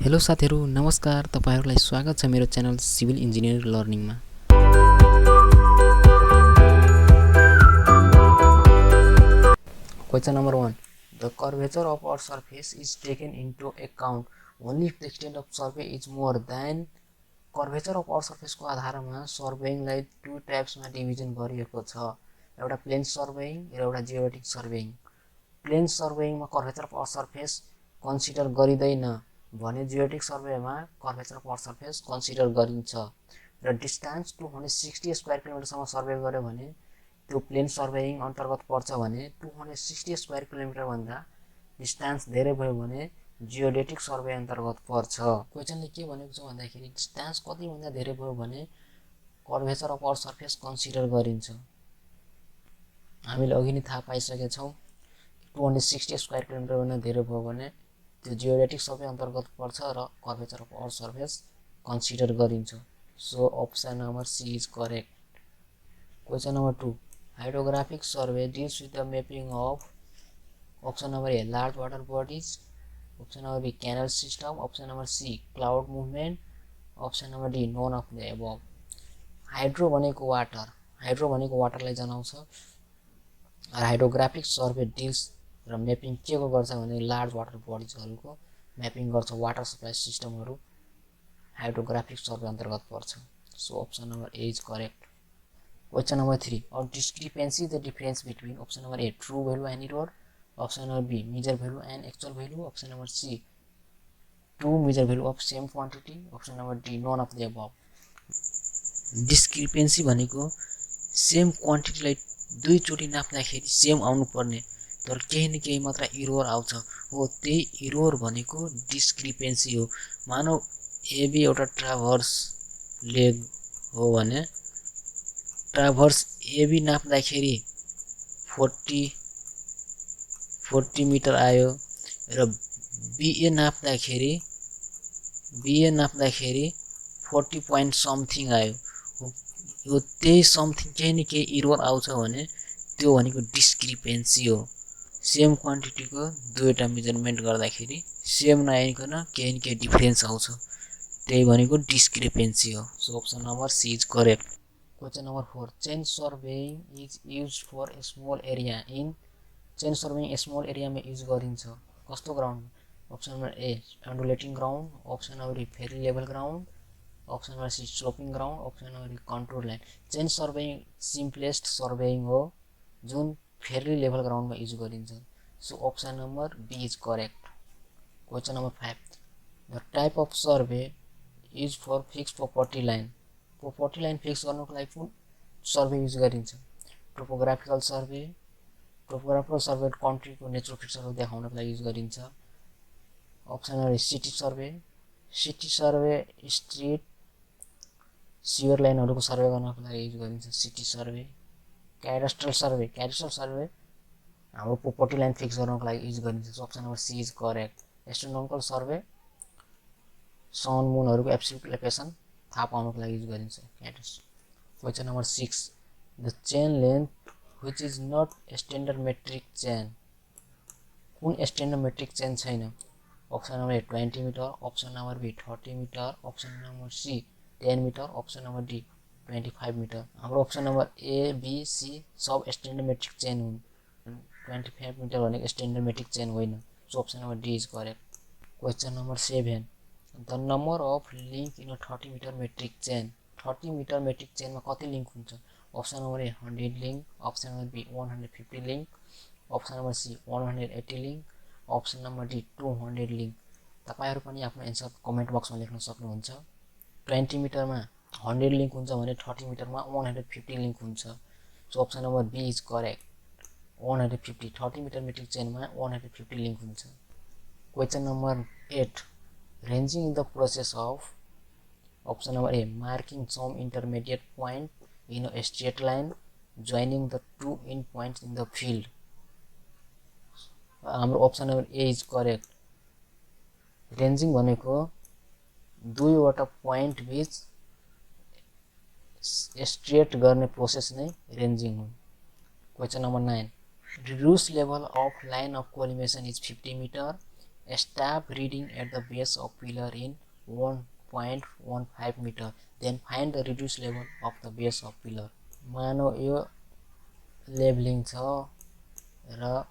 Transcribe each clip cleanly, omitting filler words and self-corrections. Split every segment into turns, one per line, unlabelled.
Hello साथीहरु नमस्कार तपाईहरुलाई स्वागत छ मेरो च्यानल सिभिल इन्जिनियर लर्निङमा। Question number 1. The curvature of our surface is taken into account only if the extent of survey is more than curvature of our surface को आधारमा सर्वेइङलाई to टाइप्समा division गरिएको छ। एउटा प्लेन सर्वेइङ र एउटा geometric surveying. Plane सर्वेइङमा curvature of our surface consider गरिदैन भने जियोमेट्रिक सर्वेमा curvature of our surface consider गरिन्छ र डिस्टेन्स 260 स्क्वायर किलोमिटर सम्म सर्वे गर्यो भने त्यो प्लेन सर्वेइङ अन्तर्गत पर्छ भने 260 स्क्वायर किलोमिटर भन्दा डिस्टेन्स धेरै भयो भने जियोडेटिक सर्वे अन्तर्गत पर्छ। क्वेशनले के भनेको छ भन्दाखेरि डिस्टेन्स कति भन्दा धेरै भयो भने curvature of our surface consider गरिन्छ। हामीले अघि नै थाहा पाइसकेका छौं 260 स्क्वायर किलोमिटर भन्दा धेरै भयो भने त्यो जियोडेटिक सर्वे अन्तर्गत पर्छ र curvature of our surface consider गरिन्छ। So option number C is correct. Question number 2. Hydrographic survey deals with the mapping of option number A large water bodies, option number B canal system, option number C cloud movement, option number D none of the above. Hydro भनेको water, hydro भनेको वाटरलाई जनाउँछ र hydrographic survey deals र mapping के को गर्छ भने large water बडिजहरुको mapping गर्छ। वाटर सप्लाई सिस्टमहरु हाइड्रोग्राफिक सर्वे अन्तर्गत पर्छ। So option number A is correct. Question number 3. Or discrepancy the difference between option number A true value and error, option number B measure value and actual value, option number C two measure value of same quantity, option number D none of the above. Discrepancy भनेको same क्वान्टिटीलाई दुई चोटी नाप्दाखेरि same आउनु पर्ने तर केही न केही मात्र एरर आउँछ हो त्यही एरर भनेको डिस्क्रिपेन्सी हो। मानौ AB एउटा ट्राभर्स लेग हो भने ट्राभर्स AB नाप्दाखेरि 40 मिटर आयो र BA नाप्दाखेरि 40 point समथिङ आयो। यो त्यही समथिङ केही न केही एरर आउँछ भने त्यो भनेको डिस्क्रिपेन्सी हो। सेम क्वान्टिटीको दुईटा मेजरमेन्ट गर्दाखेरि सेम नआइकन केही न केही डिफरेन्स आउँछ त्यही भनेको डिस्क्रिपेन्सी हो। So option number C is correct. Question number 4. Chain surveying is used for a small area in chain surveying a small area में use गरिन्छ कस्तो ground? Option number A undulating ground, option number B fairly level ground, option number C sloping ground, option number D contour line. Chain surveying simplest surveying हो जुन fairly level ground मा use गरिन्छ। So option number B is correct. Question number 5. The type of survey is for fixed property line. property line fix गर्नको लागि कुन survey use गरिन्छ? Topographical survey, topographical survey कन्ट्रीको natural फिचरहरु देखाउनको लागि युज गरिन्छ। Option number city survey, city survey street sewer लाइनहरुको सर्वे गर्नको लागि युज गरिन्छ city survey. Cadastral survey, cadastral survey हाम्रो प्रॉपर्टी लाइन फिक्स गर्नको लागि युज गरिन्छ। So option number C is correct. Astronomical survey sun मूनहरुको एब्सोल्युट लोकेसन थाहा पाउनको लागि युज गरिन्छ cadastral. Question number 6. The chain length which is not a standard metric chain. कुन स्ट्यान्डर्ड मेट्रिक चेन छैन? Option number A 20 metre, option number B 30 metre, option number C 10 metre, option number D 25 metre. हाम्रो option number A B C सब standard metric chain हुन्। 25 metre भनेको standard metric chain होइन। So option number D is correct. Question number 7. The number of link in a 30 meter metric chain. 30 meter metric chain मा कति link हुन्छ? Option number A 100 link, option number B 150 link, option number C 180 link, option number D 200 link. तपाईहरु पनि आफ्नो answer comment बक्समा लेख्न सक्नुहुन्छ। 20 मिटरमा 100 link हुन्छ भने 30 मिटरमा 150 लिंक हुन्छ। So option number B is correct. 150 30 metre metric चेनमा 150 लिंक हुन्छ। Question number 8. Ranging the process of option number A marking some intermediate point in a straight line joining the two end points in the field. हाम्रो option number A is correct. Ranging भनेको दुईवटा point बीच straight गर्ने process नै रेन्जिङ हो। Question number 9. Reduced level of line of collimation is 50 meter Stop reading at the base of pillar in 1.15 meter. Then find the reduced level of the base of pillar. मानौ यो levelling छ र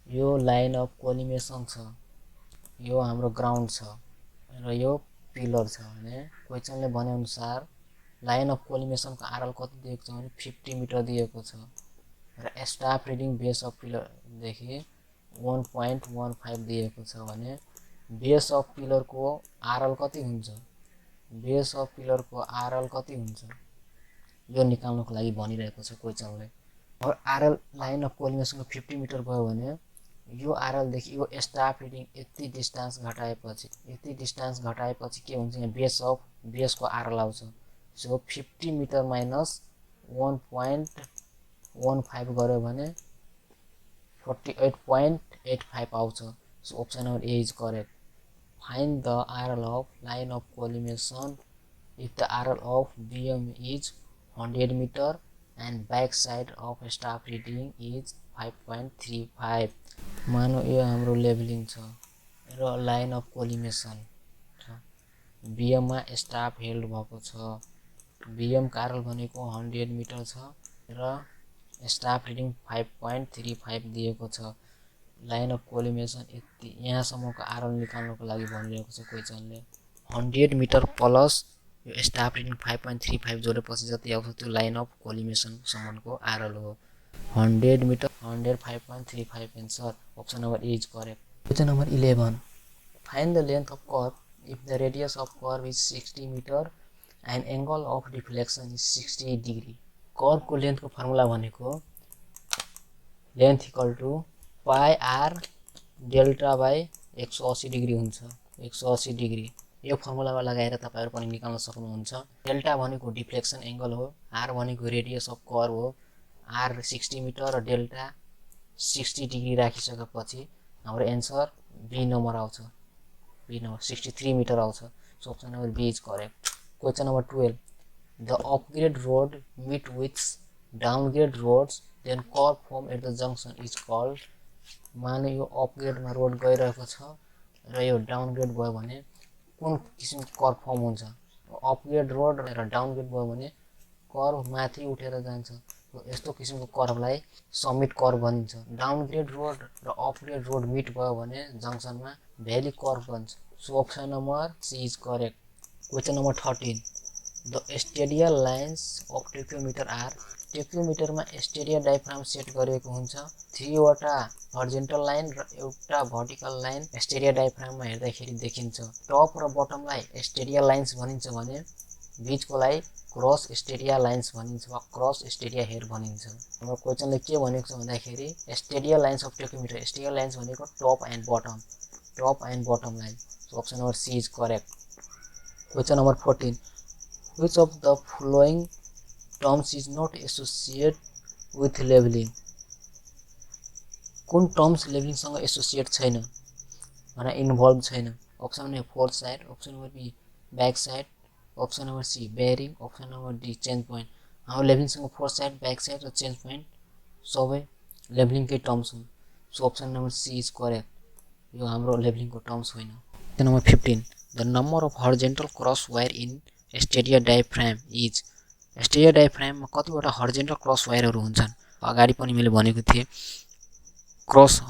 यो line of collimation छ, यो हाम्रो ground छ र यो पिलर छ भने क्वेशनले भने अनुसार लाइन अफ कोलिमेसनको आरएल कति दिएको छ भने 50 मिटर दिएको छ र staff reading base of pillar देखि 1.15 दिएको छ भने बेस अफ पिलरको आरएल कति हुन्छ, बेस अफ पिलरको आरएल कति हुन्छ यो निकाल्नको लागि भनिरहेको छ क्वेशनले। अब आरएल लाइन अफ कोलिमेसनको 50 मिटर भयो भने यो आरएल देखि यो स्टाफ रिडिङ यति डिस्टेन्स घटाएपछि के हुन्छ, यहाँ बेसको आरएल आउँछ। सो 50 मिटर माइनस 1.15 गर्यो भने 48.85 आउँछ। So option number A is correct. Find the RL of line of collimation if the RL of BM is 100 meter and back side of staff reading is 5.35। मानौ यो हाम्रो levelling छ र line of collimation छ, बीएममा staff held भएको छ, BM कारल भनेको 100 मिटर छ र स्टाफ रिडिङ 5.35 दिएको छ। लाइन अफ कोलिमेसन यति यहाँसम्मको आरएल निकाल्नको लागि भनिरहेको छ क्वेशनले। 100 मिटर प्लस यो स्टाफ रिडिङ 5.35 जोडेपछि जति आउँछ त्यो लाइन अफ कोलिमेसन सम्मको आरएल हो। 100 metre 100 5.35 answer option number A is correct. Question number 11 find the length of curve if the radius of curve is 60 metre and angle of deflection is 60 degree. कर्वको लेन्थको formula भनेको length equal to pi R delta by 180 degree हुन्छ। 180 degree यो फर्मुलामा लगाएर तपाईहरु पनि निकाल्न सक्नुहुन्छ। डेल्टा भनेको डिफ्लेक्सन एंगल हो, आर भनेको रेडियस अफ कर्व हो। आर 60 मिटर र डेल्टा 60 डिग्री राखिसकेपछि हाम्रो एन्सर बी नम्बर आउँछ। बी नम्बर 63 मिटर आउँछ। So option number B is correct. Question number 12 the upgrade road meet with downgrade roads then curve form at the junction is called. माने यो अपग्रेडमा road गइरहेको छ र यो डाउनग्रेड भयो भने कुन किसिमको कर्व फर्म हुन्छ। अपग्रेड रोड र डाउनग्रेड भयो भने कर्व माथि उठेर जान्छ। यस्तो किसिमको कर्वलाई समिट कर्व भनिन्छ। डाउनग्रेड रोड र अपग्रेड रोड मिट भयो भने जंक्सनमा भ्याली कर्व बन्छ। So option number C is correct. Question number 13 the stadial lines of tacheometer are. टेक्योमिटरमा स्टेडिया डायफ्राम सेट गरिएको हुन्छ। 3 वटा हर्जेन्टल लाइन र एउटा भर्टिकल लाइन स्टेडिया डायफ्राममा हेर्दाखेरि देखिन्छ। टप र बटमलाई स्टेडिया लाइन्स भनिन्छ भने बीचकोलाई क्रस स्टेडिया लाइन्स भनिन्छ वा क्रस स्टेडिया हेयर भनिन्छ। हाम्रो क्वेशनले के भनेको छ भन्दाखेरि stadia lines of tacheometer, stadia lines भनेको top and bottom line. So option number C is correct. Question number 14 which of the following terms is not associated with leveling। कुन terms लेभलिङसँग associate छैन भने इन्भल्भ छैन। Option number foresight, option number B backsight, option number C bearing, option number D change point. हाम्रो लेभलिङसँग foresight, backsight र change point सबै लेभलिङकै टर्म्स हुन्। So option number C is correct. यो हाम्रो लेभलिङको terms होइन। Number 15 the number of horizontal cross wire in stadia diaphragm is. Stadia डायफ्राममा कतिवटा हर्जेन्टल क्रस वायरहरू हुन्छन्। अगाडि पनि मैले भनेको थिएँ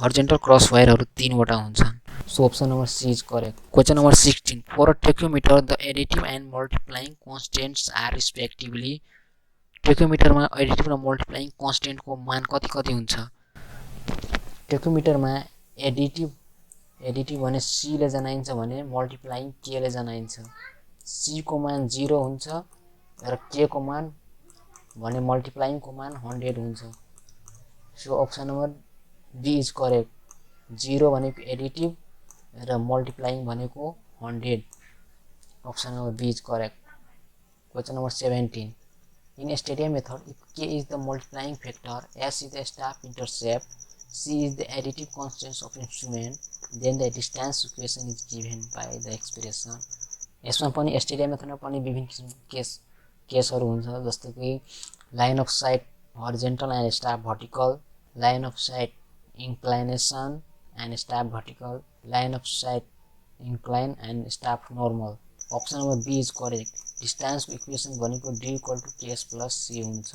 हर्जेन्टल क्रस वायरहरू 3 वटा हुन्छन्। So option number C is correct. Question number 16 for a tacheometer the additive and multiplying constants are respectively. टेक्योमिटरमा एडिटिभ र मल्टिप्लाइङ कन्स्टेन्टको मान कति कति हुन्छ। टेक्योमिटरमा एडिटिभ भने सी ले जनाइन्छ भने मल्टिप्लाइङ के ले जनाइन्छ। सी को मान 0 हुन्छ र के को मान भने मल्टिप्लाइङ को मान 100 हुन्छ। So option number B is correct. 0 भनेको एडिटिभ र मल्टिप्लाइङ भनेको 100। Option number B is correct. Question number 17 in stadia method if K is the multiplying factor, S is the staff intercept, C is the additive constants of instrument, then the distance equation is given by the expression. यसमा पनि Stadia मेथडमा पनि विभिन्न किसिमको केसहरू हुन्छ, जस्तो कि line of site horizontal and staff vertical, line of site inclination and staff vertical, line of sight incline and staff normal. Option number B is correct. Distance को equation भनेको d equal to ks plus c हुन्छ।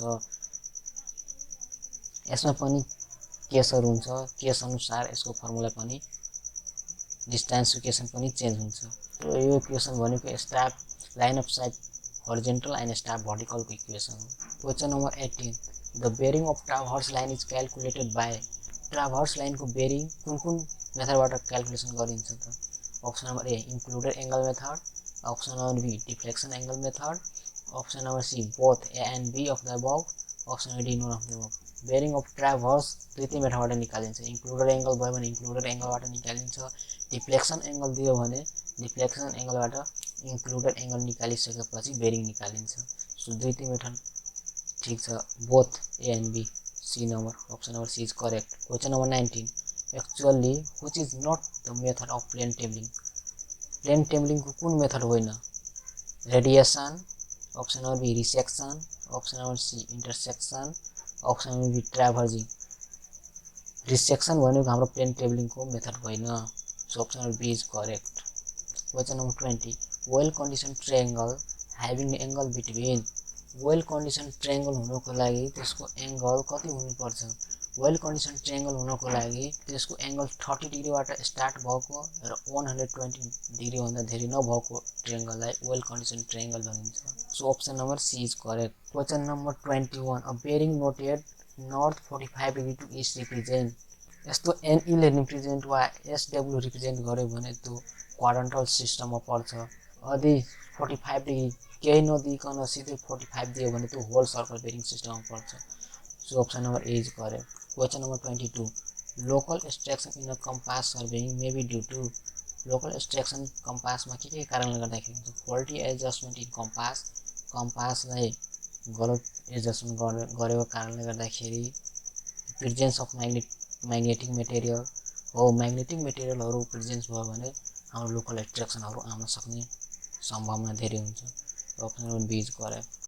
यसमा पनि केसहरु हुन्छ, case अनुसार यसको formula पनि distance equation पनि चेन्ज हुन्छ। र यो इक्वेसन भनेको staff line of sight horizontal and staff vertical को इक्वेसन हो। Question number 18, the bearing of traverse line is calculated by। Traverse line को बेरिङ कुन मेथडबाट क्याल्कुलेसन गरिन्छ त? Option number A included angle method, option number B deflection angle method, option number C both A and B of the above, option number D none of the above. Bearing of traverse दुईटै मेथडबाट निकालिन्छ। Included angle भयो भने included एंगलबाट निकालिन्छ, deflection angle दियो भने deflection एंगलबाट included angle निकालिसकेपछि बेरिङ निकालिन्छ। सो दुईटै मेथड ठीक छ, both A and B. C number, option number C is correct. Question number 19, actually which is not the method of plane tabling. Plane tabling को कुन मेथड होइन? Radiation, option number B resection, option number C intersection, option number B traversing. Resection भनेको हाम्रो plane tabling को method होइन। So option number B is correct. Question number 20, well condition triangle having angle between. Well condition triangle हुनको लागि त्यसको angle कति हुनुपर्छ? Well condition triangle हुनको लागि त्यसको एंगल 30 डिग्रीबाट स्टार्ट भएको र 120 डिग्री भन्दा धेरै नभएको ट्रायंगललाई वेल कंडीशन ट्रायंगल भनिन्छ। So option number C is correct. Question number 21, a bearing noted north 45 degree to east represent. यस्तो एनई ले रिप्रेजेंट वा एसडब्ल्यू रिप्रेजेंट गर्यो भने त्यो क्वाड्रेंटल सिस्टममा पर्छ। यदि 45 डिग्री केही नदिकन सिधै 45 दियो भने त्यो होल सर्कल बेरिङ सिस्टममा पर्छ। So option number A is correct. Question number 22, local extraction in a compass surveying may be due to. Local extraction कंपासमा के कारणले गर्दाखेरि हुन्छ? फल्टी एडजस्टमेन्ट इन कंपास, कंपासलाई गलत एडजस्टमेन्ट गरेको कारणले गर्दाखेरि, प्रेजेन्स अफ मैग्नेटिक मटेरियल हो। मैग्नेटिक मटेरियलहरु प्रेजेन्स भयो भने हाम्रो लोकल एक्सट्रैक्सनहरु आउन सक्ने सम्भावना धेरै हुन्छ। Option number B is correct.